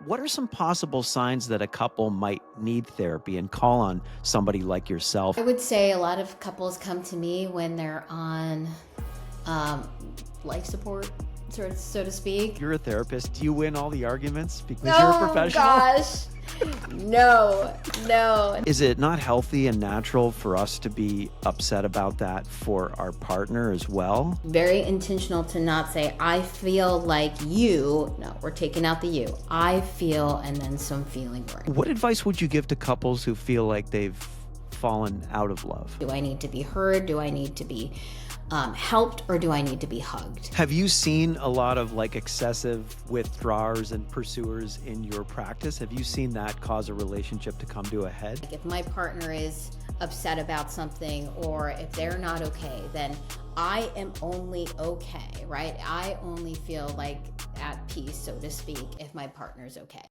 What are some possible signs that a couple might need therapy and call on somebody like yourself? I would say a lot of couples come to me when they're on um, life support, so to speak. You're a therapist. Do you win all the arguments because you're a Oh professional? gosh, no, no. Is it not healthy and natural for us to be upset about that for our partner as well? Very intentional to not say, I feel like you. No, we're taking out the you. I feel, and then some feeling word. What advice would you give to couples who feel like they've fallen out of love? Do I need to be heard? Do I need to be helped? Or do I need to be hugged? Have you seen a lot of like excessive withdrawers and pursuers in your practice? Have you seen that cause a relationship to come to a head? If my partner is upset about something or if they're not okay, then I am only okay, right? I only feel like at peace, so to speak, if my partner's okay.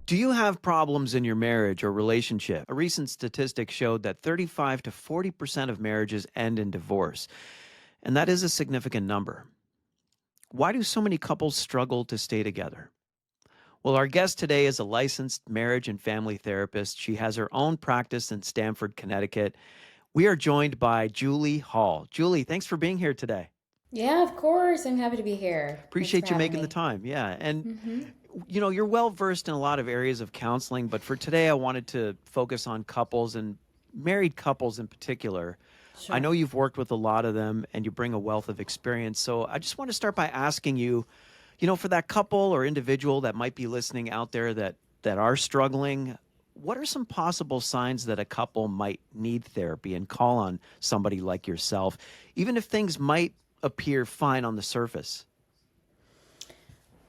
Do you have problems in your marriage or relationship? A recent statistic showed that 35 to 40% of marriages end in divorce, and that is a significant number. Why do so many couples struggle to stay together? Well, our guest today is a licensed marriage and family therapist. She has her own practice in Stamford, Connecticut. We are joined by Julie Hall. Julie, thanks for being here today. Yeah, of course. I'm happy to be here. Thanks for Appreciate you having making the me. time. Yeah. And Hmm. you're well versed in a lot of areas of counseling, but for today, I wanted to focus on couples and married couples in particular. I Sure. know you've worked with a lot of them and you bring a wealth of experience. So I just want to start by asking you, for that couple or individual that might be listening out there that are struggling, what are some possible signs that a couple might need therapy and call on somebody like yourself, even if things might appear fine on the surface?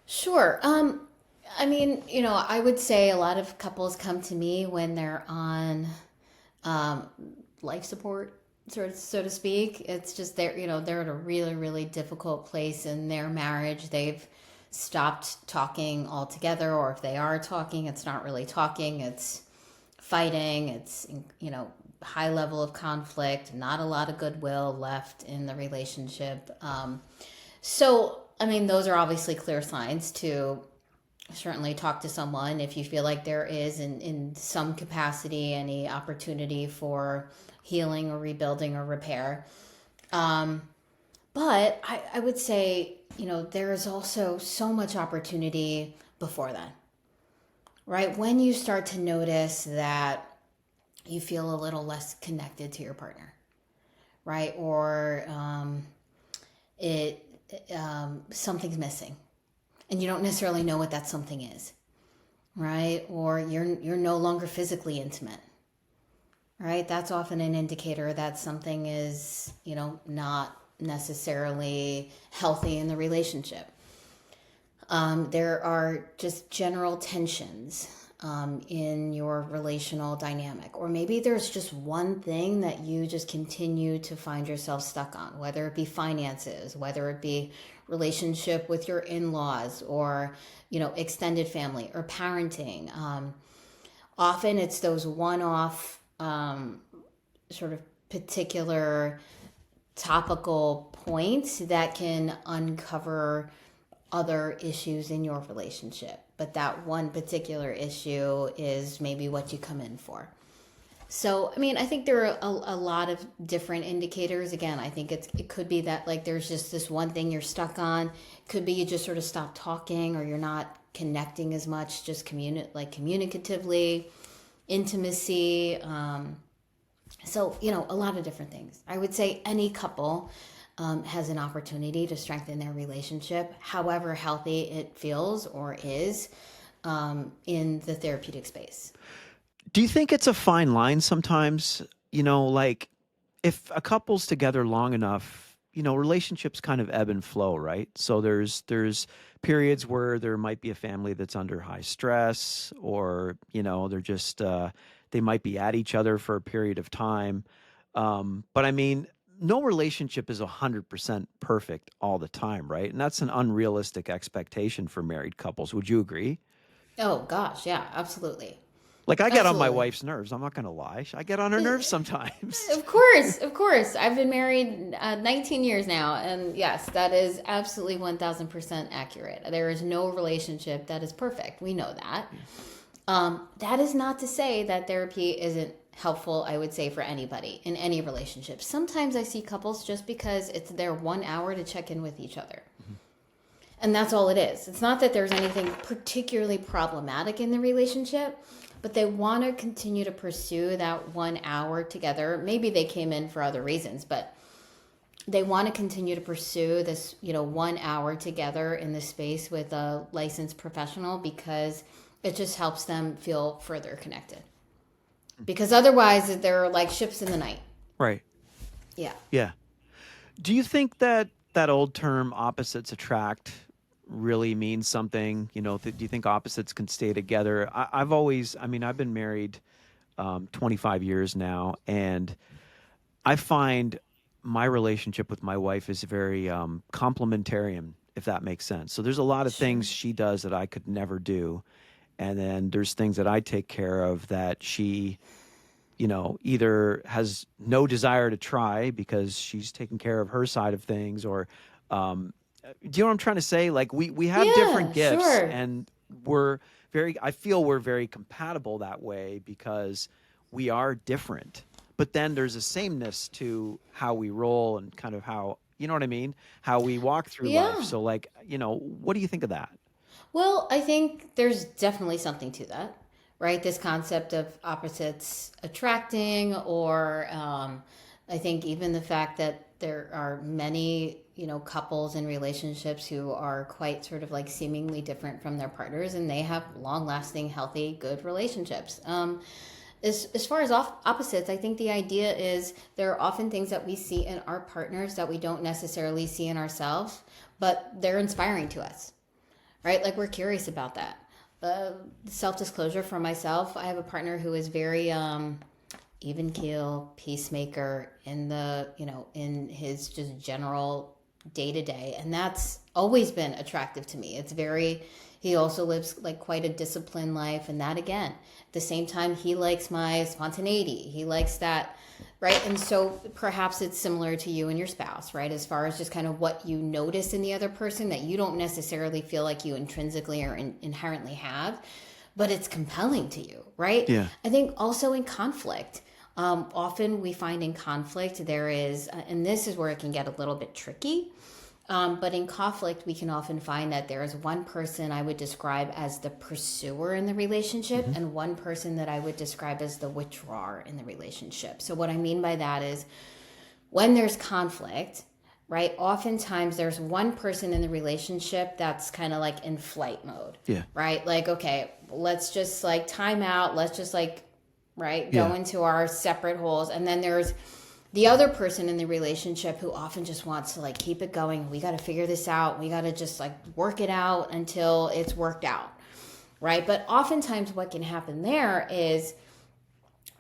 Sure. I would say a lot of couples come to me when they're on um, life support, so to speak. It's just they're at a really, really difficult place in their marriage. They've stopped talking altogether, or if they are talking, it's not really talking. It's fighting. It's high level of conflict. Not a lot of goodwill left in the relationship. Those are obviously clear signs to certainly talk to someone if you feel like there is, in some capacity, any opportunity for healing or rebuilding or repair. Um, but I would say, there is also so much opportunity before then, right? When you start to notice that you feel a little less connected to your partner, right? Or it something's missing and you don't necessarily know what that something is, right? Or you're no longer physically intimate, right? That's often an indicator that something is, not necessarily healthy in the relationship. There are just general tensions in your relational dynamic. Or maybe there's just one thing that you just continue to find yourself stuck on, whether it be finances, whether it be relationship with your in-laws or, extended family or parenting. Often it's those one-off sort of particular topical points that can uncover other issues in your relationship. But that one particular issue is maybe what you come in for. So, I think there are a lot of different indicators. Again, I think it could be that like there's just this one thing you're stuck on. Could be you just sort of stop talking or you're not connecting as much, just communicatively, intimacy. A lot of different things. I would say any couple has an opportunity to strengthen their relationship, however healthy it feels or is in the therapeutic space. Do you think it's a fine line sometimes? Like if a couple's together long enough, relationships kind of ebb and flow, right? So there's periods where there might be a family that's under high stress or, they're just they might be at each other for a period of time. But I mean, no relationship is 100% perfect all the time, right? And that's an unrealistic expectation for married couples. Would you agree? Oh gosh, yeah, absolutely. Like I get on my Absolutely. wife's nerves. I'm not going to lie. I get on her nerves sometimes. Of course, of course. I've been married 19 years now, and yes, that is absolutely 1000% accurate. There is no relationship that is perfect. We know that. Yeah. That is not to say that therapy isn't helpful, I would say, for anybody in any relationship. Sometimes I see couples just because it's their 1 hour to check in with each other. Mhm. And that's all it is. It's not that there's anything particularly problematic in the relationship, but they want to continue to pursue that 1 hour together. Maybe they came in for other reasons, but they want to continue to pursue this, 1 hour together in the space with a licensed professional because it just helps them feel further connected. Because otherwise, they're like ships in the night. Right. Yeah. Yeah. Do you think that that old term opposites attract really means something? Do you think opposites can stay together? I've always, I mean, I've been married 25 years now, and I find my relationship with my wife is very complementarian, if that makes sense. So there's a lot of Sure. things she does that I could never do. And then there's things that I take care of that she either has no desire to try because she's taking care of her side of things, or do you know what I'm trying to say? Like we have different Yeah, gifts, sure. and I feel we're very compatible that way because we are different. But then there's a sameness to how we roll and kind of how, you know what I mean? How we walk through life. Yeah. So like, what do you think of that? Well, I think there's definitely something to that, right? This concept of opposites attracting, or I think even the fact that there are many, couples and relationships who are quite sort of like seemingly different from their partners, and they have long lasting, healthy, good relationships. As far as opposites, I think the idea is there are often things that we see in our partners that we don't necessarily see in ourselves, but they're inspiring to us, right? Like we're curious about that. Self disclosure for myself, I have a partner who is very even keel, peacemaker in in his just general day to day, and that's always been attractive to me. It's very. He also lives like quite a disciplined life, and that again, at the same time, he likes my spontaneity. He likes that, right? And so perhaps it's similar to you and your spouse, right? As far as just kind of what you notice in the other person that you don't necessarily feel like you intrinsically or inherently have, but it's compelling to you, right? Yeah. I think also in conflict. Often we find in conflict there is, and this is where it can get a little bit tricky. But in conflict, we can often find that there is one person I would describe as the pursuer in the relationship, Hmm. and one person that I would describe as the withdrawer in the relationship. So, what I mean by that is when there's conflict, right? Oftentimes there's one person in the relationship that's kind of like in flight mode, Yeah. right? Like, okay, let's just like time out. Let's just like, right, go Yeah. into our separate holes. And then there's the other person in the relationship who often just wants to like keep it going. We got to figure this out. We got to just like work it out until it's worked out, right? But oftentimes what can happen there is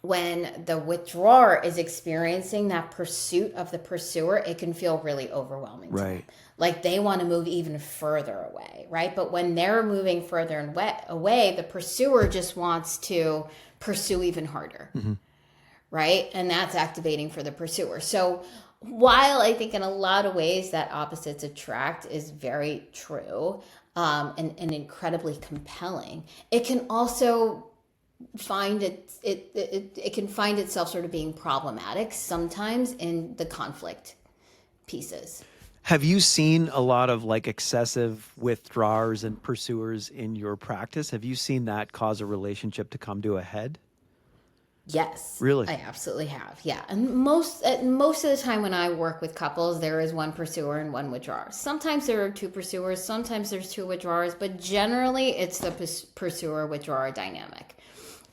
when the withdrawer is experiencing that pursuit of the pursuer, it can feel really overwhelming to them. Right. Like they want to move even further away, right? But when they're moving further and away, the pursuer just wants to pursue even harder, Hmm. right? And that's activating for the pursuer. So while I think in a lot of ways that opposites attract is very true, and incredibly compelling, it can also it can find itself sort of being problematic sometimes in the conflict pieces. Have you seen a lot of like excessive withdrawers and pursuers in your practice? Have you seen that cause a relationship to come to a head? Yes, Really? I absolutely have. Yeah, and most of the time when I work with couples, there is one pursuer and one withdrawer. Sometimes there are two pursuers, sometimes there's two withdrawers, but generally it's the pursuer withdrawer dynamic.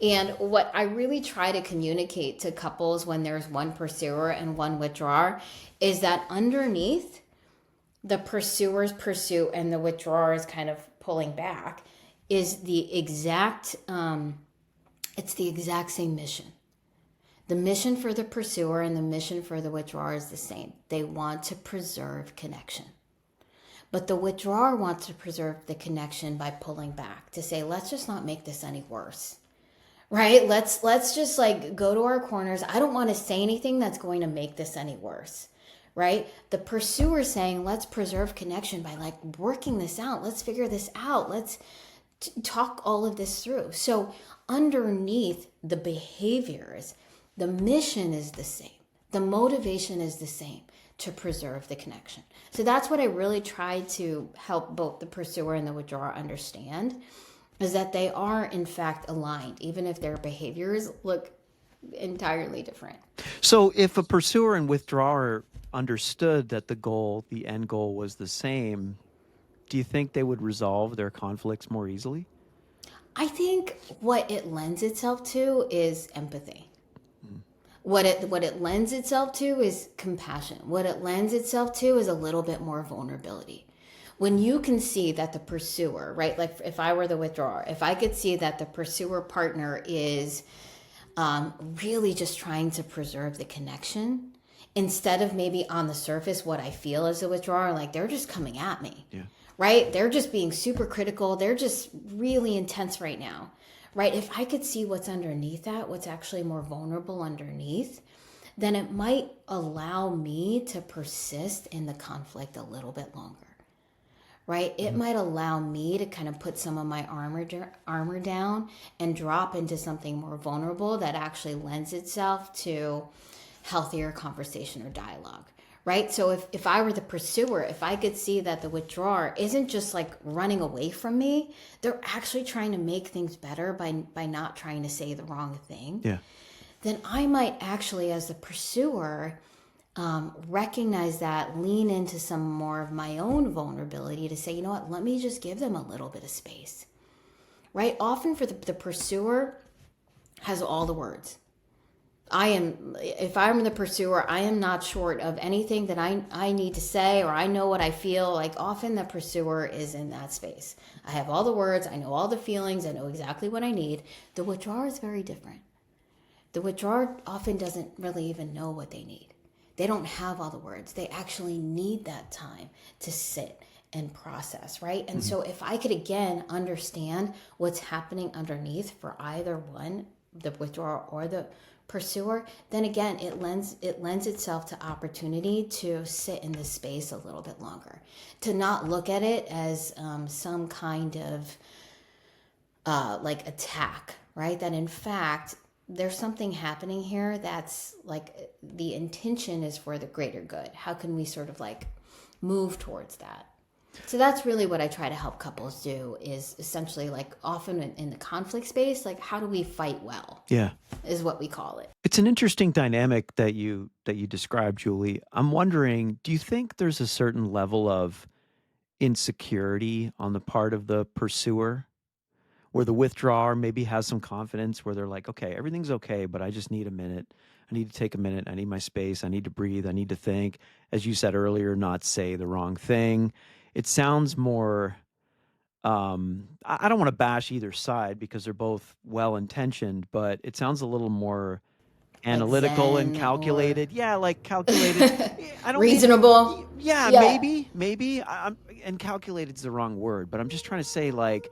And what I really try to communicate to couples when there's one pursuer and one withdrawer is that underneath the pursuer's pursuit and the withdrawer's kind of pulling back is it's the exact same mission. The mission for the pursuer and the mission for the withdrawer is the same. They want to preserve connection. But the withdrawer wants to preserve the connection by pulling back to say, let's just not make this any worse. right? Let's just like go to our corners. I don't want to say anything that's going to make this any worse. Right? The pursuer saying, let's preserve connection by like working this out. Let's figure this out. Let's talk all of this through. So underneath the behaviors, the mission is the same. The motivation is the same, to preserve the connection. So that's what I really try to help both the pursuer and the withdrawer understand, is that they are in fact aligned, even if their behaviors look entirely different. So if a pursuer and withdrawer understood that the end goal was the same, do you think they would resolve their conflicts more easily? I think what it lends itself to is empathy. Mm. What it lends itself to is compassion. What it lends itself to is a little bit more vulnerability. When you can see that the pursuer, right? Like if I were the withdrawer, if I could see that the pursuer partner is really just trying to preserve the connection, instead of maybe on the surface what I feel as a withdrawer, like they're just coming at me, Yeah. right? They're just being super critical. They're just really intense right now, right? If I could see what's underneath that, what's actually more vulnerable underneath, then it might allow me to persist in the conflict a little bit longer, right? It Mhm. might allow me to kind of put some of my armor down and drop into something more vulnerable that actually lends itself to healthier conversation or dialogue, right? So if I were the pursuer, if I could see that the withdrawer isn't just like running away from me, they're actually trying to make things better by not trying to say the wrong thing, Yeah. then I might actually, as the pursuer, recognize that, lean into some more of my own vulnerability to say, you know what, let me just give them a little bit of space, right? Often for the pursuer has all the words. If I'm the pursuer, I am not short of anything that I need to say, or I know what I feel. Like often the pursuer is in that space. I have all the words, I know all the feelings, I know exactly what I need. The withdrawer is very different. The withdrawer often doesn't really even know what they need. They don't have all the words. They actually need that time to sit and process, right? And Mhm. so if I could again understand what's happening underneath for either one, the withdrawer or the pursuer, then again it lends itself to opportunity to sit in the space a little bit longer, to not look at it as some kind of like attack, right? That in fact, there's something happening here that's like the intention is for the greater good. How can we sort of like move towards that? So that's really what I try to help couples do, is essentially like often in the conflict space, like how do we fight well Yeah. is what we call it. It's an interesting dynamic that you described, Julie. I'm wondering, do you think there's a certain level of insecurity on the part of the pursuer where the withdrawer maybe has some confidence where they're like, okay, everything's okay, but I just need a minute. I need to take a minute. I need my space. I need to breathe. I need to think. As you said earlier, not say the wrong thing. It sounds more, I don't want to bash either side because they're both well intentioned, but it sounds a little more Like analytical and Zen or calculated. Yeah, like calculated. I don't mean, reasonable. yeah, Yeah. maybe. And calculated's the wrong word, but I'm just trying to say, like,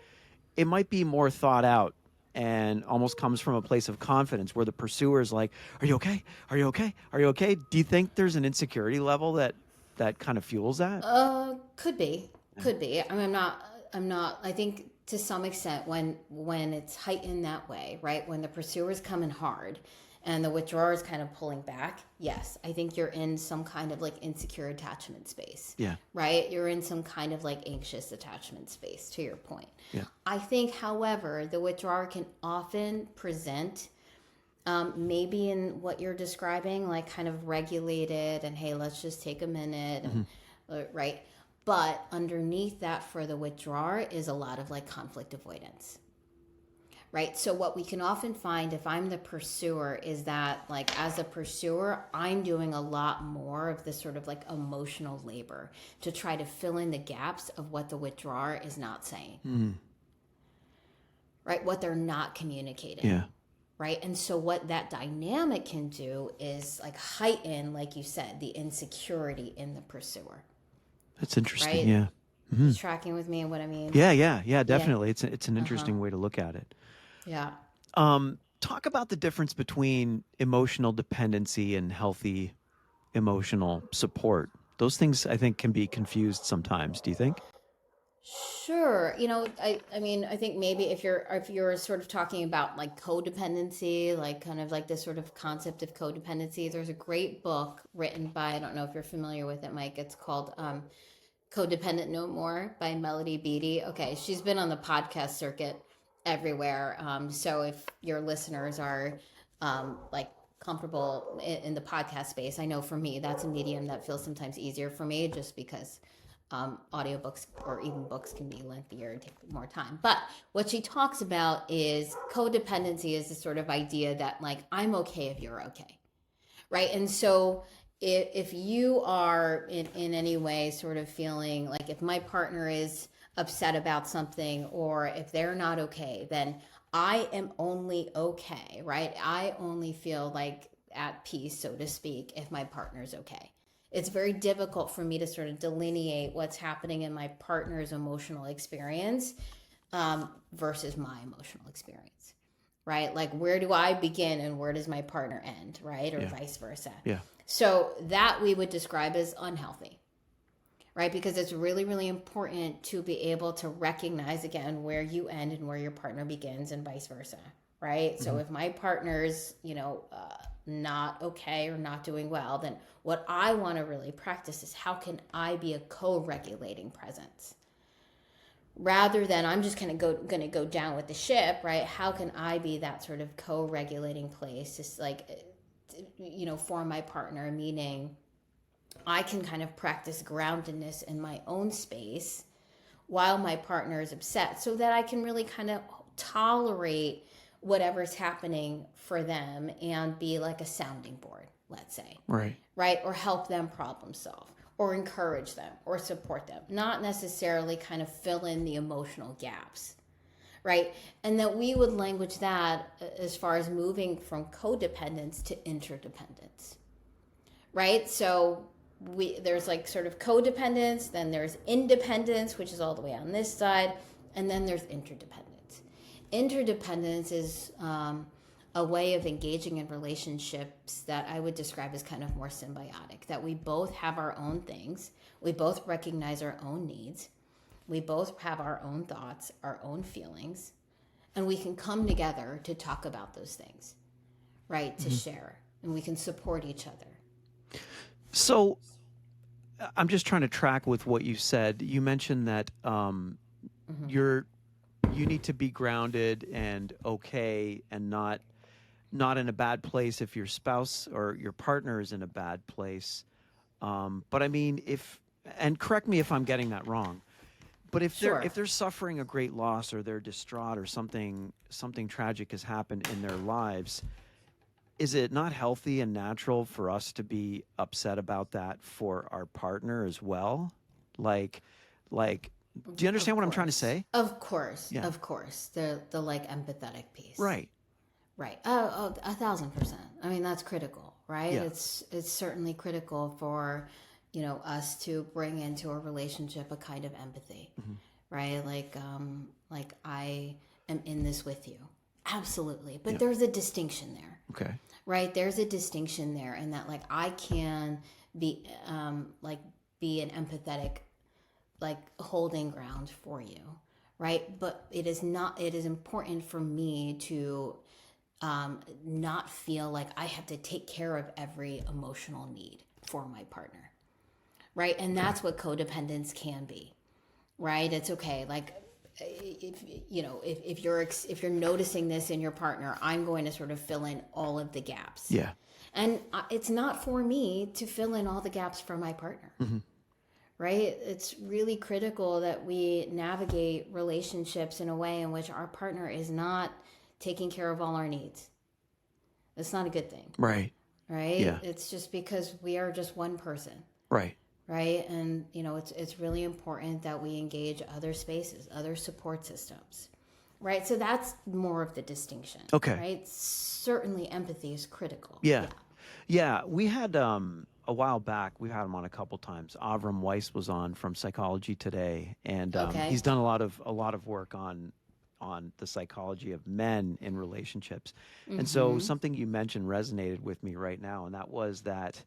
it might be more thought out and almost comes from a place of confidence where the pursuer is like, "Are you okay? Are you okay? Are you okay?" Do you think there's an insecurity level that kind of fuels that? Could be, Yeah. could be. I mean, I'm not. I think to some extent, when it's heightened that way, right? When the pursuer is coming hard, and the withdrawer is kind of pulling back. Yes, I think you're in some kind of like insecure attachment space, Yeah. right? You're in some kind of like anxious attachment space. To your point, Yeah. I think, however, the withdrawer can often present maybe in what you're describing, like kind of regulated and hey, let's just take a minute and Hmm. right. But underneath that for the withdrawer is a lot of like conflict avoidance. Right. So what we can often find if I'm the pursuer is that like as a pursuer, I'm doing a lot more of this sort of like emotional labor to try to fill in the gaps of what the withdrawer is not saying, Mm. right? What they're not communicating. Yeah. Right. And so what that dynamic can do is like heighten, like you said, the insecurity in the pursuer. That's interesting. Right. Yeah. You Hmm. tracking with me and what I mean? Yeah. Yeah. Yeah. Yeah. Definitely. It's an Uh-huh. interesting way to look at it. Yeah. Talk about the difference between emotional dependency and healthy emotional support. Those things I think can be confused sometimes. Do you think? Sure. I mean, I think maybe if you're sort of talking about like codependency, like kind of like this sort of concept of codependency, there's a great book written by, I don't know if you're familiar with it, Mike. It's called Codependent No More by Melody Beattie. Okay, she's been on the podcast circuit everywhere. So if your listeners are like comfortable in the podcast space, I know for me that's a medium that feels sometimes easier for me, just because audiobooks or even books can be lengthier and take more time. But what she talks about is codependency is the sort of idea that like I'm okay if you're okay, right? And so if you are in any way sort of feeling like if my partner is upset about something or if they're not okay, then I am only okay, right? I only feel like at peace, so to speak, if my partner's okay. It's very difficult for me to sort of delineate what's happening in my partner's emotional experience versus my emotional experience, right? Like, where do I begin and where does my partner end, right? Or Yeah. vice versa. Yeah. So, that we would describe as unhealthy, right? Because it's really, really important to be able to recognize again where you end and where your partner begins and vice versa, right? So, Hmm. if my partner's, not okay or not doing well, then what I want to really practice is how can I be a co regulating presence? Rather than I'm just kind of going to go down with the ship, right? How can I be that sort of co-regulating place, just like for my partner? Meaning, I can kind of practice groundedness in my own space while my partner is upset, so that I can really kind of tolerate whatever's happening for them and be like a sounding board, let's say, Right. right? Or help them problem solve or encourage them or support them, not necessarily kind of fill in the emotional gaps, right? And that we would language that as far as moving from codependence to interdependence, right? So there's like sort of codependence, then there's independence, which is all the way on this side, and then there's interdependence. Interdependence is a way of engaging in relationships that I would describe as kind of more symbiotic, that we both have our own things, we both recognize our own needs, we both have our own thoughts, our own feelings, and we can come together to talk about those things, right? To Hmm. share, and we can support each other. So I'm just trying to track with what you said. You mentioned that Mm-hmm. you're you need to be grounded and okay and not in a bad place if your spouse or your partner is in a bad place. But I mean, if and correct me if I'm getting that wrong. But Sure. if they're suffering a great loss or they're distraught or something tragic has happened in their lives, is it not healthy and natural for us to be upset about that for our partner as well? Like, like, do you Of understand what I'm trying to course. say? Of course. Yeah. Of course. The like empathetic piece. Right. Right. Oh, 1,000%. I mean, that's critical, right? Yeah. It's certainly critical for, us to bring into a relationship a kind of empathy, Hmm. right? Like I am in this with you. Absolutely. But Yeah. there's a distinction there, Okay. right? There's a distinction there, and that like I can be like be an empathetic like holding ground for you, right? But it is important for me to not feel like I have to take care of every emotional need for my partner, right? And Okay. that's what codependence can be, right? It's okay, like if you're noticing this in your partner, I'm going to sort of fill in all of the gaps, Yeah. and it's not for me to fill in all the gaps for my partner, Hmm. right? It's really critical that we navigate relationships in a way in which our partner is not taking care of all our needs. That's not a good thing, Right. right? Yeah. It's just because we are just one person, Right. right? And it's really important that we engage other spaces, other support systems, right? So that's more of the distinction, Okay. right? Certainly, empathy is critical. Yeah. Yeah. Yeah. We had a while back. We had him on a couple times. Avram Weiss was on from Psychology Today, and Okay. he's done a lot of work on the psychology of men in relationships. And so Mm-hmm. something you mentioned resonated with me right now, and that was that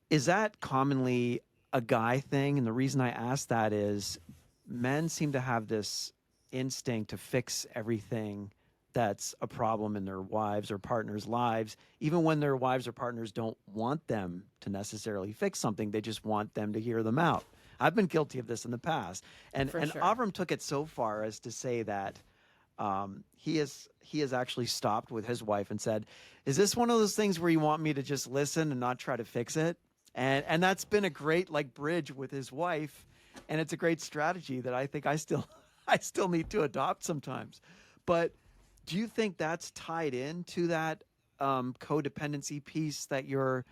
is that commonly a guy thing? And the reason I ask that is men seem to have this instinct to fix everything that's a problem in their wives or partners' lives, even when their wives or partners don't want them to necessarily fix something, they just want them to hear them out. I've been guilty of this in the past. For And sure. Avram took it so far as to say that he has actually stopped with his wife and said, "Is this one of those things where you want me to just listen and not try to fix it?" And that's been a great like bridge with his wife, and it's a great strategy that I think I still I still need to adopt sometimes. But do you think that's tied into that codependency piece that you're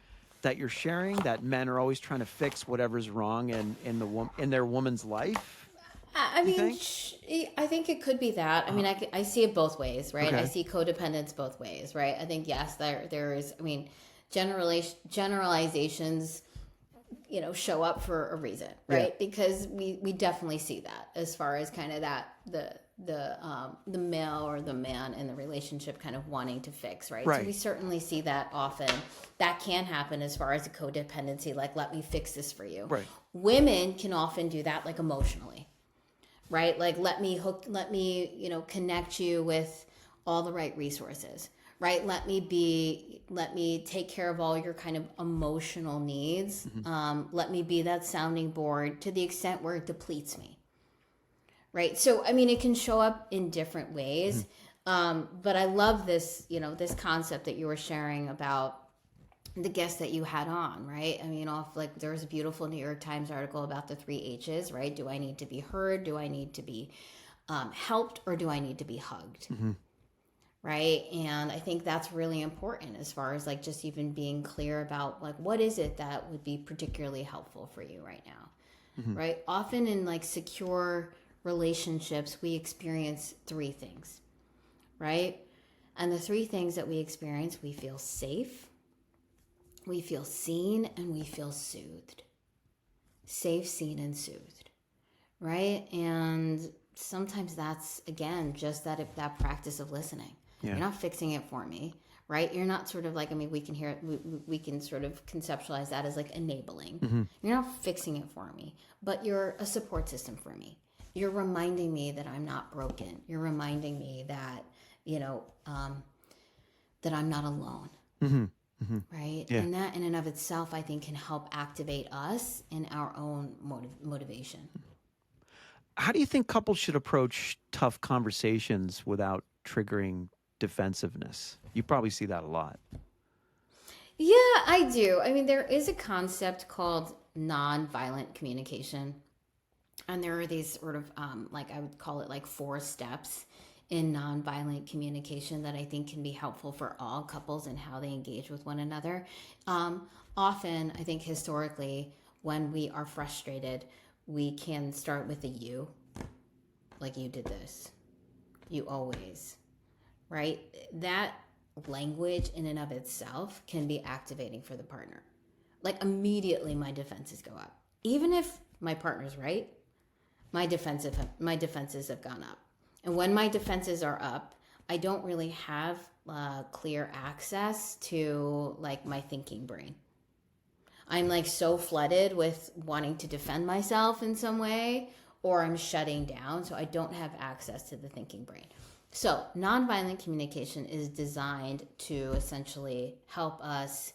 sharing? That men are always trying to fix whatever's wrong in their woman's life. I Do you mean, think? I think it could be that. I Uh, mean, I see it both ways, right? I okay. see codependence both ways, right? I think, yes, there is, I mean, generalizations, show up for a reason, Yeah. right? Because we definitely see that as far as kind of that, the male or the man in the relationship kind of wanting to fix, right? So we Right. certainly see that often. That can happen as far as a codependency, like, let me fix this for you. Right. Women can often do that, like, emotionally, right? Like, let me, connect you with all the right resources, right? Let me take care of all your kind of emotional needs. Hmm. Let me be that sounding board to the extent where it depletes me, right? So, I mean, it can show up in different Hmm. ways. But I love this, this concept that you were sharing about the guest that you had on, right? I mean, like, there's a beautiful New York Times article about the three H's, right? Do I need to be heard? Do I need to be helped? Or do I need to be hugged? Hmm. Right. And I think that's really important as far as, like, just even being clear about, like, what is it that would be particularly helpful for you right now? Hmm. Right. Often in, like, secure relationships, we experience three things, right? And the three things that we experience, we feel safe, we feel seen, and we feel soothed. Safe, seen, and soothed, right? And sometimes that's, again, just that practice of listening. Yeah. You're not fixing it for me, right? You're not sort of like, I mean, we can hear it, we can sort of conceptualize that as, like, enabling. Hmm. You're not fixing it for me, but you're a support system for me. You're reminding me that I'm not broken. You're reminding me that, you know, that I'm not alone, Hmm. Hmm. right? Yeah. And that in and of itself, I think, can help activate us in our own motivation. How do you think couples should approach tough conversations without triggering defensiveness? You probably see that a lot. Yeah, I do. I mean, there is a concept called nonviolent communication. And there are these sort of, like, I would call it, like, 4 steps in nonviolent communication that I think can be helpful for all couples and how they engage with one another. Often, I think historically, when we are frustrated, we can start with a you, like, you did this, you always, right? That language in and of itself can be activating for the partner. Like, immediately my defenses go up. Even if my partner's right, my defenses have gone up. And when my defenses are up, I don't really have clear access to, like, my thinking brain. I'm, like, so flooded with wanting to defend myself in some way, or I'm shutting down, so I don't have access to the thinking brain. So, nonviolent communication is designed to essentially help us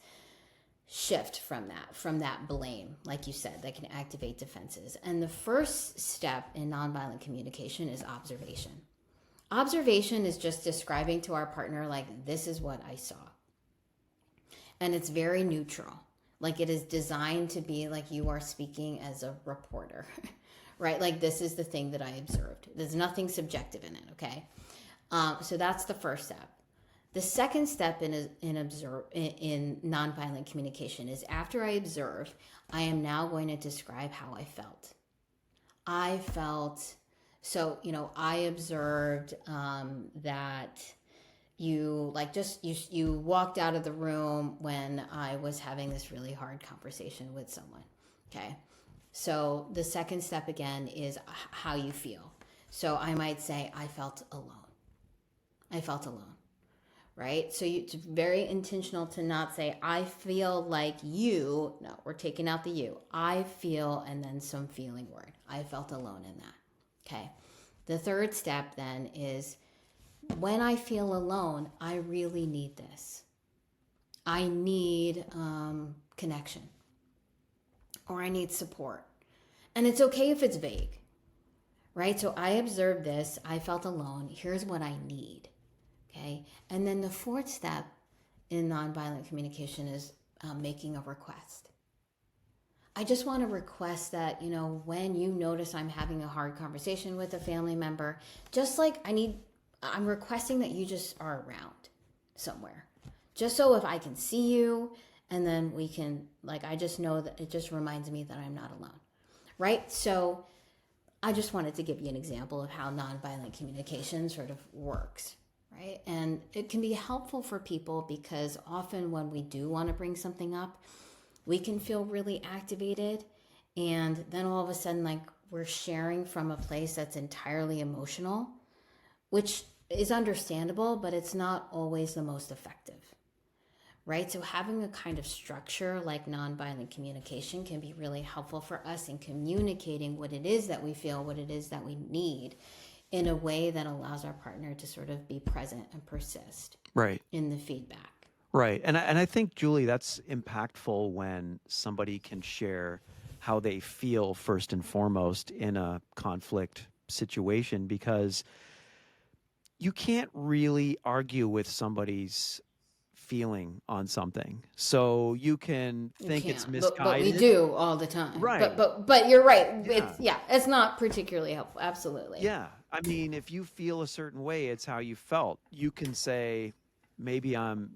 shift from that blame, like you said, that can activate defenses. And the first step in nonviolent communication is observation. Observation is just describing to our partner, like, this is what I saw. And it's very neutral. Like, it is designed to be like you are speaking as a reporter, right? Like, this is the thing that I observed. There's nothing subjective in it, okay? So that's the first step. The second step in nonviolent communication is, after I observe, I am now going to describe how I felt. I felt so, I observed that you, like, just you walked out of the room when I was having this really hard conversation with someone. Okay. So the second step again is how you feel. So I might say, I felt alone. I felt alone, right? So it's very intentional to not say, I feel like you. No, we're taking out the you. I feel, and then some feeling word. I felt alone in that. Okay. The third step then is, when I feel alone, I really need this. I need connection, or I need support. And it's okay if it's vague, right? So I observed this. I felt alone. Here's what I need. Okay. And then the fourth step in nonviolent communication is making a request. I just want to request that, when you notice I'm having a hard conversation with a family member, just like I'm requesting that you just are around somewhere. Just so if I can see you, and then we can, I just know that it just reminds me that I'm not alone. Right? So I just wanted to give you an example of how nonviolent communication sort of works. Right? And it can be helpful for people because often when we do want to bring something up, we can feel really activated, and then all of a sudden, we're sharing from a place that's entirely emotional, which is understandable, but it's not always the most effective, right? So having a kind of structure like nonviolent communication can be really helpful for us in communicating what it is that we feel, what it is that we need, in a way that allows our partner to sort of be present and persist Right. in the feedback. Right. And I think, Julie, that's impactful when somebody can share how they feel first and foremost in a conflict situation, because you can't really argue with somebody's feeling on something. So you can You think it's can't, but we misguided. do all the time. But Right. but but you're right. Yeah. It's not particularly helpful. Absolutely. Yeah. I mean, if you feel a certain way, it's how you felt. You can say, maybe I'm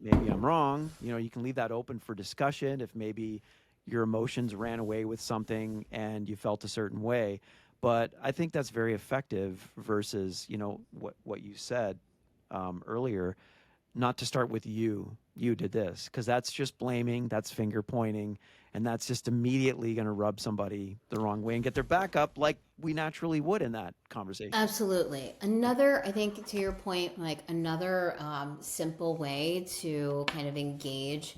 wrong. You can leave that open for discussion if maybe your emotions ran away with something and you felt a certain way. But I think that's very effective versus, what you said earlier, not to start with you did this, because that's just blaming, that's finger pointing, and that's just immediately going to rub somebody the wrong way and get their back up like we naturally would in that conversation. Absolutely. Another, I think, to your point, another simple way to kind of engage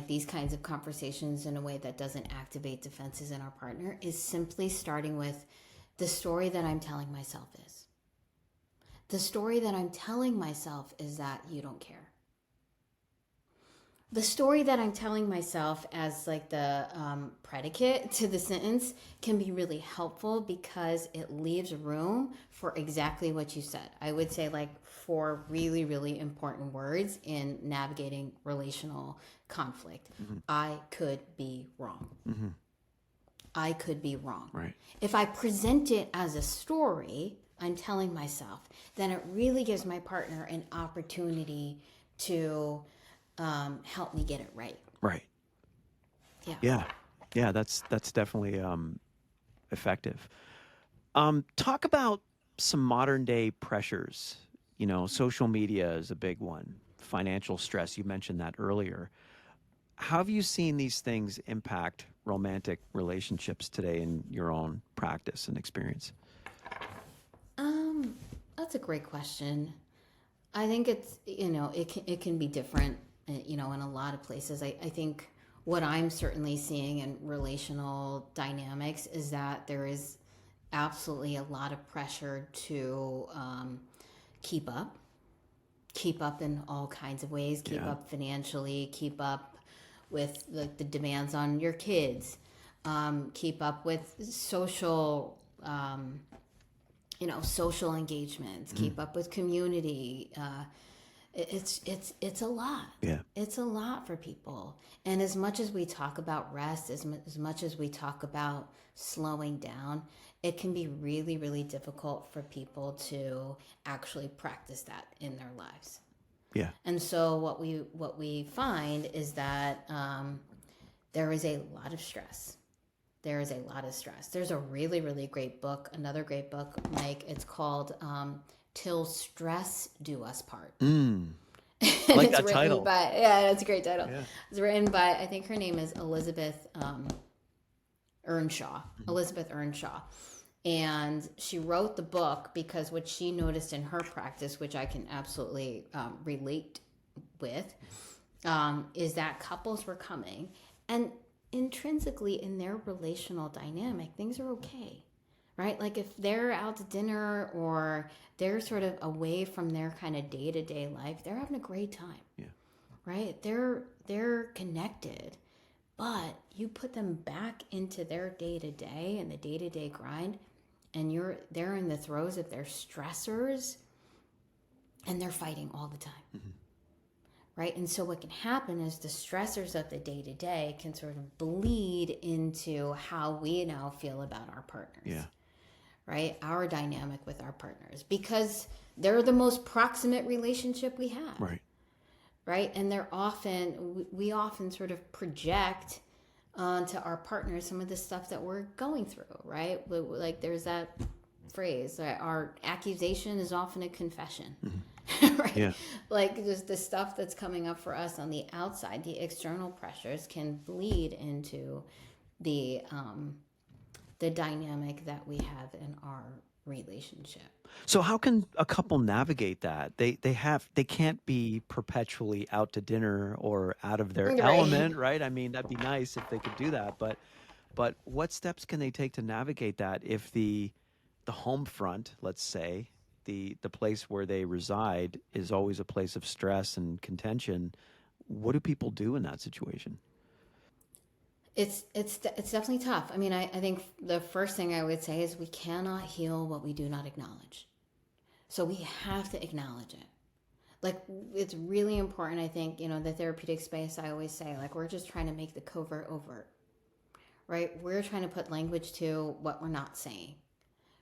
these kinds of conversations in a way that doesn't activate defenses in our partner is simply starting with, the story that I'm telling myself is. The story that I'm telling myself is that you don't care. The story that I'm telling myself as the predicate to the sentence can be really helpful because it leaves room for exactly what you said. I would say 4 really, really important words in navigating relational conflict. Mm-hmm. I could be wrong. Mm-hmm. I could be wrong. Right. If I present it as a story, I'm telling myself, then it really gives my partner an opportunity to help me get it right. Right. Yeah. Yeah, that's definitely effective. Talk about some modern day pressures. Social media is a big one. Financial stress, you mentioned that earlier. How have you seen these things impact romantic relationships today in your own practice and experience? That's a great question. I think it's, it can be different, in a lot of places. I think what I'm certainly seeing in relational dynamics is that there is absolutely a lot of pressure to keep up, keep up in all kinds of ways, keep Yeah. up financially, keep up with the demands on your kids, keep up with social social engagements, keep up with community. It's a lot. Yeah. It's a lot for people. And as much as we talk about rest, as much as we talk about slowing down, it can be really, really difficult for people to actually practice that in their lives. Yeah. And so what we find is that there is a lot of stress. There is a lot of stress. There's a really, really great book, another great book, Mike. It's called Till Stress Do Us Part. Mm. And Like it's that written title. by, yeah, it's a great title. Yeah. It's written by, I think her name is Elizabeth Earnshaw. Mhm. Elizabeth Earnshaw. And she wrote the book because what she noticed in her practice, which I can absolutely relate with, is that couples were coming and intrinsically in their relational dynamic, things are okay, right? Like if they're out to dinner or they're sort of away from their kind of day to day life, they're having a great time, Yeah. right? They're connected, but you put them back into their day to day and the day to day grind, and they're in the throes of their stressors, and they're fighting all the time. Hmm. Right? And so what can happen is the stressors of the day to day can sort of bleed into how we now feel about our partners, Yeah. right? Our dynamic with our partners, because they're the most proximate relationship we have, Right. right? And we often sort of project onto our partners some of the stuff that we're going through, right? Like there's that phrase, right? Our accusation is often a confession. Hmm. Right? Yeah. Like just the stuff that's coming up for us on the outside, the external pressures can bleed into the dynamic that we have in our relationship. So how can a couple navigate that? They can't be perpetually out to dinner or out of their Right. element, right? I mean, that'd be nice if they could do that, but what steps can they take to navigate that if the home front, let's say, the place where they reside is always a place of stress and contention? What do people do in that situation? It's definitely tough. I mean, I think the first thing I would say is we cannot heal what we do not acknowledge. So we have to acknowledge it. Like it's really important. I think the therapeutic space. I always say like we're just trying to make the covert overt, right? We're trying to put language to what we're not saying,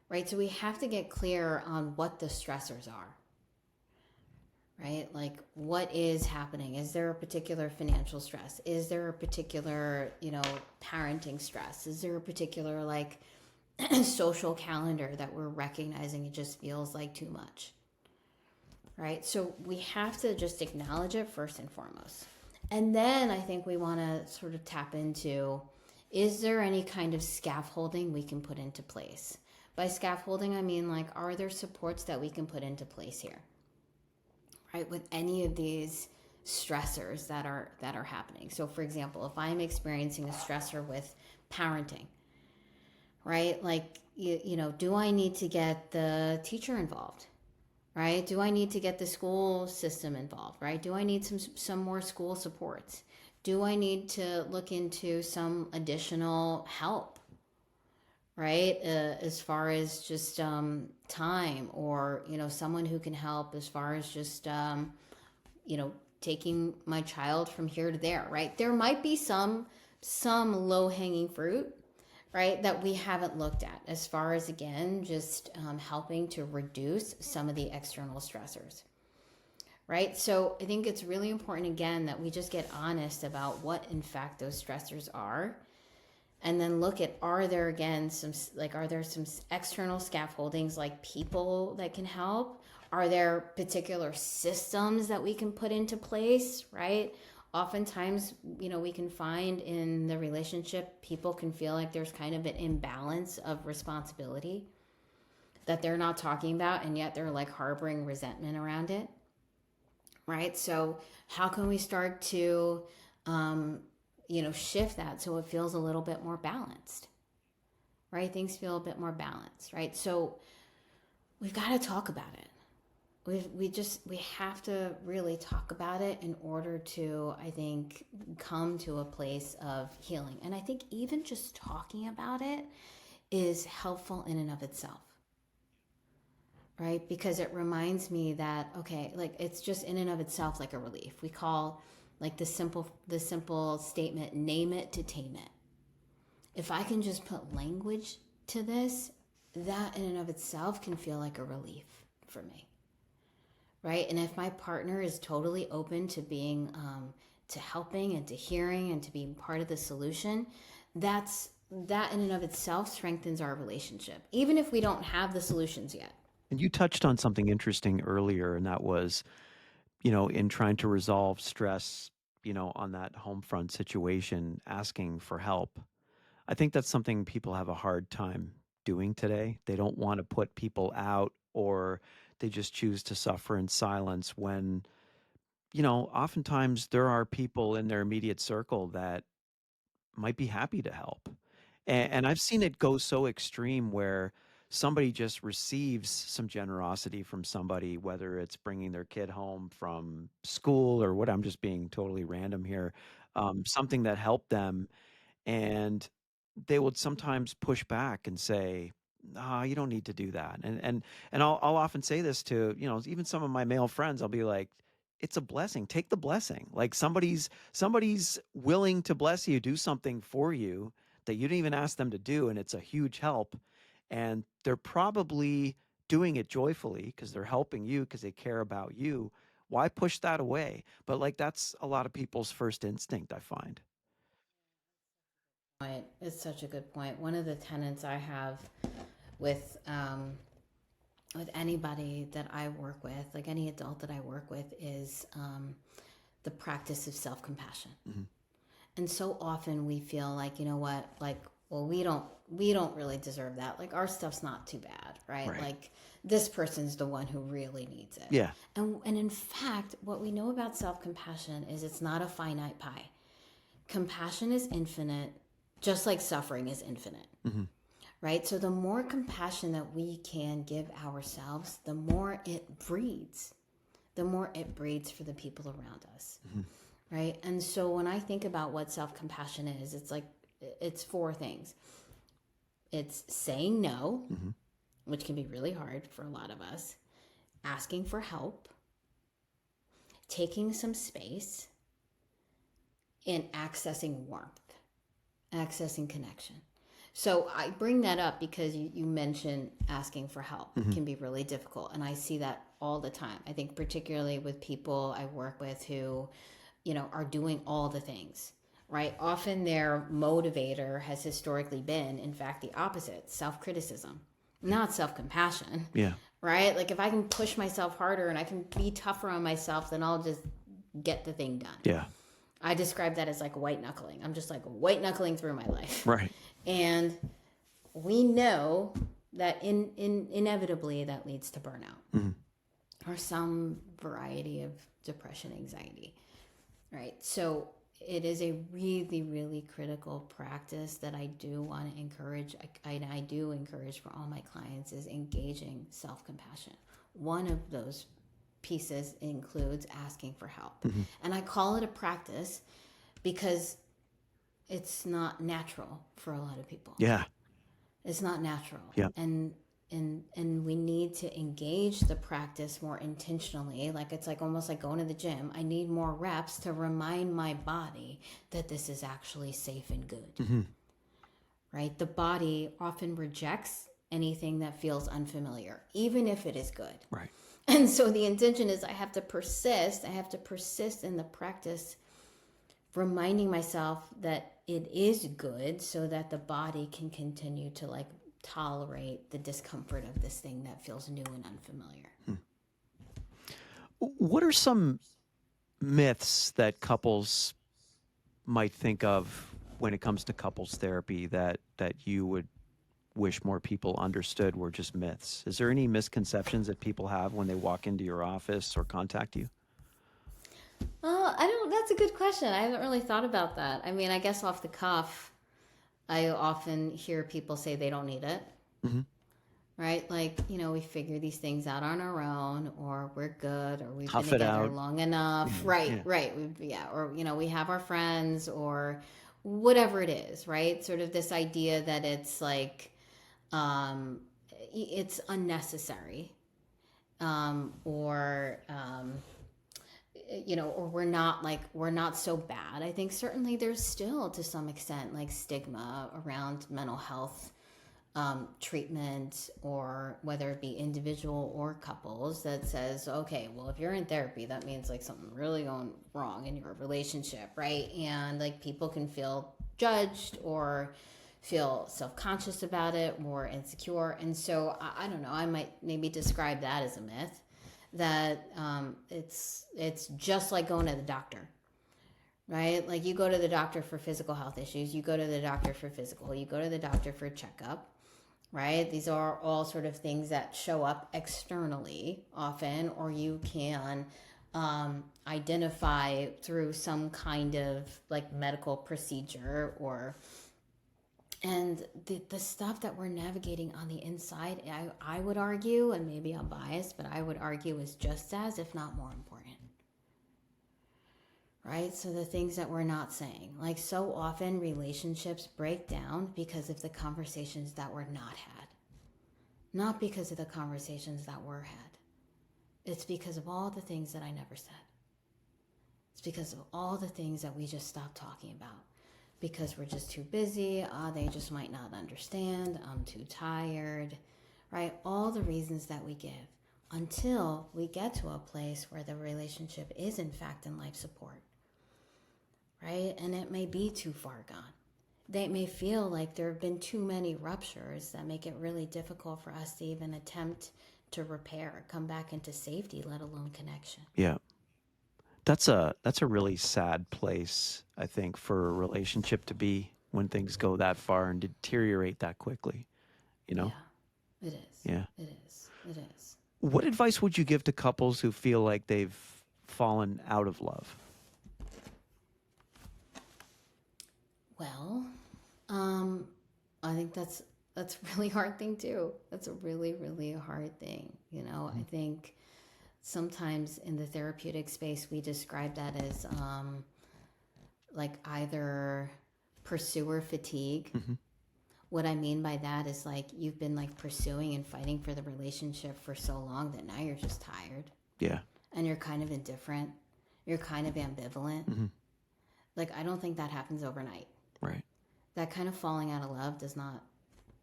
right? So we have to get clear on what the stressors are, right? Like what is happening? Is there a particular financial stress? Is there a particular, parenting stress? Is there a particular like social calendar that we're recognizing it just feels like too much? Right? So we have to just acknowledge it first and foremost. And then I think we want to sort of tap into, is there any kind of scaffolding we can put into place? By scaffolding, I mean like, are there supports that we can put into place here? Right? With any of these stressors that are happening. So for example, if I'm experiencing a stressor with parenting, right? Like do I need to get the teacher involved? Right? Do I need to get the school system involved? Right? Do I need some more school supports? Do I need to look into some additional help? Right? As far as just time, or someone who can help as far as just taking my child from here to there. Right? There might be some low hanging fruit, right, that we haven't looked at as far as, again, just helping to reduce some of the external stressors, right? So I think it's really important, again, that we just get honest about what, in fact, those stressors are. And then look at, are there, again, are there some external scaffoldings like people that can help? Are there particular systems that we can put into place, right? Oftentimes, we can find in the relationship, people can feel like there's kind of an imbalance of responsibility that they're not talking about, and yet they're like harboring resentment around it, right? So, how can we start to, shift that so it feels a little bit more balanced, right? Things feel a bit more balanced, right? So, we've got to talk about it. We have to really talk about it in order to, I think, come to a place of healing. And I think even just talking about it is helpful in and of itself, right? Because it reminds me that, okay, like it's just in and of itself like a relief. We call like the simple statement, name it to tame it. If I can just put language to this, that in and of itself can feel like a relief for me, right? And if my partner is totally open to being, to helping and to hearing and to being part of the solution, that in and of itself strengthens our relationship, even if we don't have the solutions yet. And you touched on something interesting earlier, and that was, in trying to resolve stress, on that home front situation, asking for help. I think that's something people have a hard time doing today. They don't want to put people out, or they just choose to suffer in silence when, oftentimes there are people in their immediate circle that might be happy to help. And I've seen it go so extreme where somebody just receives some generosity from somebody, whether it's bringing their kid home from school or what. I'm just being totally random here. Something that helped them, and they would sometimes push back and say, "Ah, you don't need to do that." And I'll often say this to, even some of my male friends. I'll be like, "It's a blessing. Take the blessing. Like somebody's willing to bless you, do something for you that you didn't even ask them to do, and it's a huge help. And they're probably doing it joyfully because they're helping you because they care about you. Why push that away?" But like that's a lot of people's first instinct, I find. Point. It's such a good point. One of the tenets I have with with anybody that I work with, like any adult that I work with, is the practice of self compassion. Mhm. And so often we feel like, you know what, like, well, we don't really deserve that. Like our stuff's not too bad, right? Right. Like this person's the one who really needs it. Yeah. And in fact, what we know about self compassion is it's not a finite pie. Compassion is infinite, just like suffering is infinite, Mhm. right? So the more compassion that we can give ourselves, the more it breeds, for the people around us, Mhm. right? And so when I think about what self compassion is, it's like, it's four things. It's saying no, Mhm. which can be really hard for a lot of us, asking for help, taking some space, and accessing warmth, accessing connection. So I bring that up because you mentioned asking for help Mhm. can be really difficult. And I see that all the time. I think particularly with people I work with who, are doing all the things, right? Often their motivator has historically been, in fact, the opposite: self criticism, not self compassion, Yeah. right? Like if I can push myself harder and I can be tougher on myself, then I'll just get the thing done. Yeah. I describe that as like white knuckling. I'm just like white knuckling through my life. Right. And we know that inevitably that leads to burnout Mhm. or some variety of depression, anxiety, right? So it is a really, really critical practice that I do want to encourage. I do encourage for all my clients is engaging self-compassion. One of those pieces includes asking for help. Mhm. And I call it a practice because it's not natural for a lot of people. Yeah. It's not natural. Yeah. And we need to engage the practice more intentionally. Like it's like almost like going to the gym. I need more reps to remind my body that this is actually safe and good. Mhm. Right? The body often rejects anything that feels unfamiliar, even if it is good. Right. And so the intention is I have to persist. I have to persist in the practice, reminding myself that it is good so that the body can continue to like tolerate the discomfort of this thing that feels new and unfamiliar. What are some myths that couples might think of when it comes to couples therapy that you would wish more people understood were just myths? Is there any misconceptions that people have when they walk into your office or contact you? I don't, that's a good question. I haven't really thought about that. I mean, I guess off the cuff, I often hear people say they don't need it, Mhm. right? Like, we figure these things out on our own, or we're good, or we've been Tough it together out. long enough. Yeah. Right, Yeah. right. Yeah, or, we have our friends, or whatever it is, right? Sort of this idea that it's like, um, it's unnecessary, or we're not so bad. I think certainly there's still to some extent like stigma around mental health treatment, or whether it be individual or couples, that says, okay, well, if you're in therapy, that means like something really going wrong in your relationship, right? And like people can feel judged or feel self-conscious about it, more insecure. And so I don't know, I might maybe describe that as a myth, that it's just like going to the doctor, right? Like you go to the doctor for physical health issues, you go to the doctor for physical, you go to the doctor for a checkup, right? These are all sort of things that show up externally often, or you can identify through some kind of like medical procedure or and the stuff that we're navigating on the inside, I would argue, and maybe I'm biased, but I would argue is just as, if not more important. Right? So the things that we're not saying. Like so often relationships break down because of the conversations that were not had. Not because of the conversations that were had. It's because of all the things that I never said. It's because of all the things that we just stopped talking about. Because we're just too busy, they just might not understand, I'm too tired, right? All the reasons that we give until we get to a place where the relationship is in fact in life support, right? And it may be too far gone. They may feel like there have been too many ruptures that make it really difficult for us to even attempt to repair, come back into safety, let alone connection. Yeah. That's a really sad place, I think, for a relationship to be when things go that far and deteriorate that quickly, you know? Yeah, it is. Yeah. It is. It is. What advice would you give to couples who feel like they've fallen out of love? Well, I think that's a really hard thing too. That's a really, really hard thing. I think sometimes in the therapeutic space we describe that as like either pursuer fatigue. Mm-hmm. What I mean by that is like you've been like pursuing and fighting for the relationship for so long that now you're just tired Yeah. and you're kind of indifferent. You're kind of ambivalent. Mm-hmm. Like I don't think that happens overnight. Right. That kind of falling out of love does not,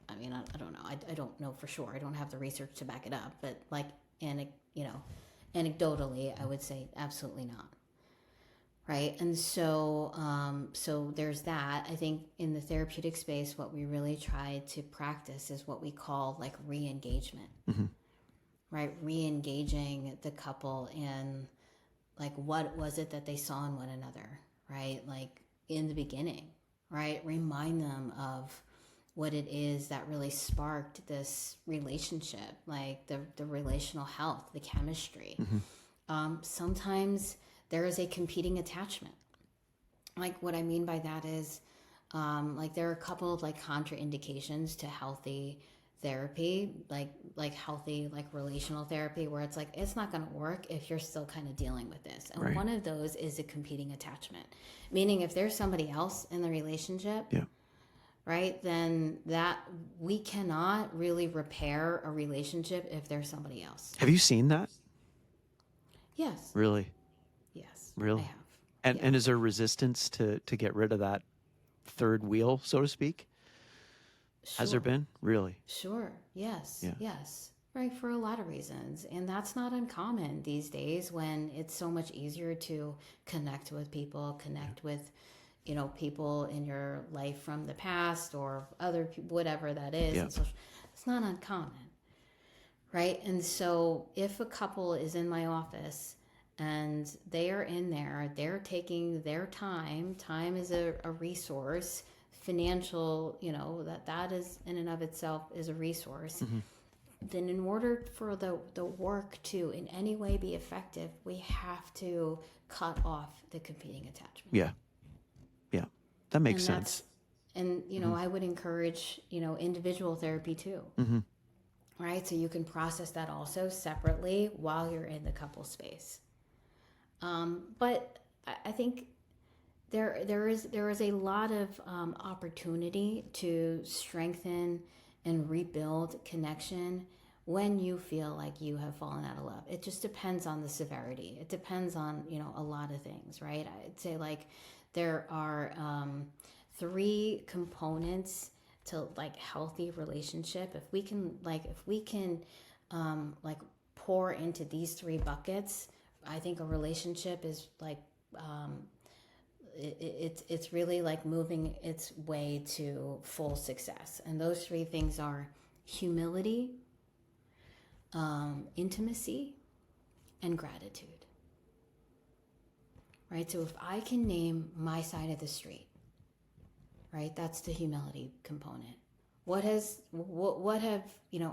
I mean, I don't know. I don't know for sure. I don't have the research to back it up, but like, anecdotally, I would say absolutely not. Right. And so there's that. I think in the therapeutic space, what we really try to practice is what we call like re-engagement, Mm-hmm. right? Re-engaging the couple in like, what was it that they saw in one another, right? Like in the beginning, right? Remind them of what it is that really sparked this relationship, like the relational health, the chemistry. Mm-hmm. Sometimes there is a competing attachment. Like what I mean by that is, like there are a couple of like contraindications to healthy therapy, like healthy like relational therapy, where it's like it's not going to work if you're still kind of dealing with this. And Right. one of those is a competing attachment, meaning if there's somebody else in the relationship, Yeah. right, then that we cannot really repair a relationship if there's somebody else. Have you seen that? Yes. Really? Yes, I Really? have. And Yeah. and is there resistance to get rid of that third wheel, so to speak? Has there Sure. been? Really? Sure. Yes. Yeah. Yes. Right. For a lot of reasons. And that's not uncommon these days when it's so much easier to connect with people, connect with, people in your life from the past or other people, whatever that is. Yeah. And so it's not uncommon. Right. And so if a couple is in my office and they are in there, they're taking their time is a resource, financial, that is in and of itself is a resource. Mm-hmm. Then in order for the work to in any way be effective, we have to cut off the competing attachment. Yeah. Yeah. That makes And that's sense. and I would encourage, individual therapy too. Mm-hmm. Right? So you can process that also separately while you're in the couple space. But I think there is a lot of opportunity to strengthen and rebuild connection when you feel like you have fallen out of love. It just depends on the severity. It depends on a lot of things, right? I'd say like there are 3 components to like healthy relationship. If we can like pour into these 3 buckets, I think a relationship is like it's really like moving its way to full success. And those 3 things are humility, intimacy, and gratitude. Right? So if I can name my side of the street, right, that's the humility component. what have,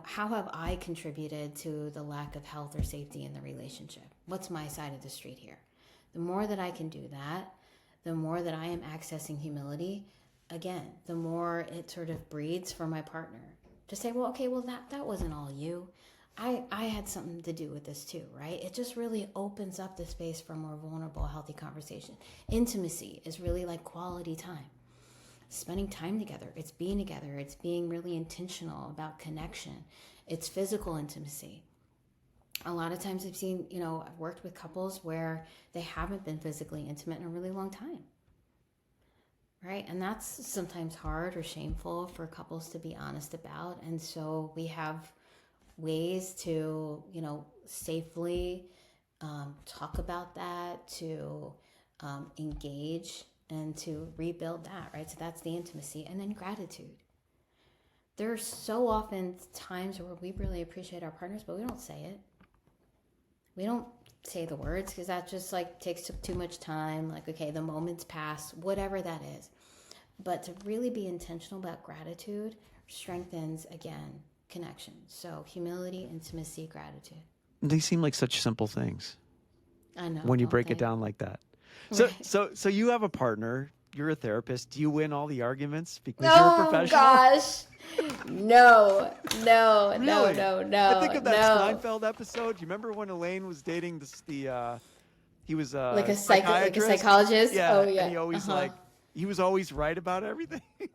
how have I contributed to the lack of health or safety in the relationship? What's my side of the street here? The more that I can do that, the more that I am accessing humility, again, the more it sort of breeds for my partner to say, well, okay, well, that wasn't all you. I had something to do with this too, right? It just really opens up the space for more vulnerable, healthy conversation. Intimacy is really like quality time. Spending time together, it's being together, it's being really intentional about connection, it's physical intimacy. A lot of times I've worked with couples where they haven't been physically intimate in a really long time, right? And that's sometimes hard or shameful for couples to be honest about. And so we have ways to, safely talk about that, to engage and to rebuild that, right? So that's the intimacy. And then gratitude. There are so often times where we really appreciate our partners, but we don't say it. We don't say the words because that just takes too much time. Like, okay, the moment's passed, whatever that is. But to really be intentional about gratitude strengthens, again, connection. So humility, intimacy, gratitude. They seem like such simple things I know, when you don't break it they? down like that. So, Right. so you have a partner. You're a therapist. Do you win all the arguments because you're a Oh professional? gosh. No, no, no, Really? no, I think no, of that no. Seinfeld episode. Do you remember when Elaine was dating he was Like a like a psychiatrist? psychologist? Oh Yeah, and yeah. Uh-huh. he was always right about everything. You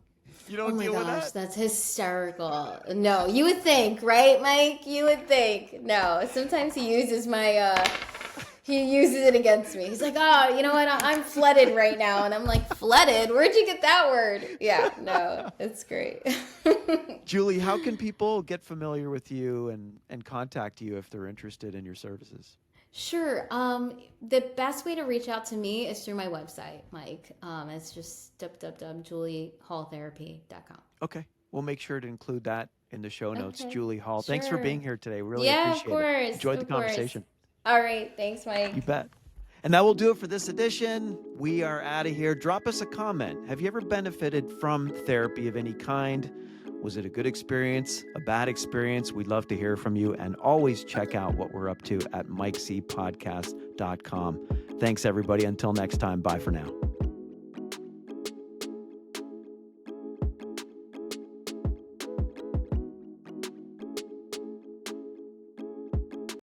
Oh don't my deal with gosh, that? that's hysterical. No, you would think, right, Mike? You would think. No, sometimes he uses it against me. He's like, oh, you know what? I'm flooded right now. And I'm like, flooded? Where'd you get that word? Yeah, no, it's great. Julie, how can people get familiar with you and contact you if they're interested in your services? Sure. The best way to reach out to me is through my website, Mike. It's just www.juliehalltherapy.com. Okay. We'll make sure to include that in the show notes. Okay. Julie Hall, thanks for Sure. being here today. Really Yeah, of appreciate it. course. Enjoyed the Of course. conversation. All right. Thanks, Mike. You bet. And that will do it for this edition. We are out of here. Drop us a comment. Have you ever benefited from therapy of any kind? Was it a good experience, a bad experience? We'd love to hear from you. And always check out what we're up to at mikecpodcast.com. Thanks, everybody. Until next time, bye for now.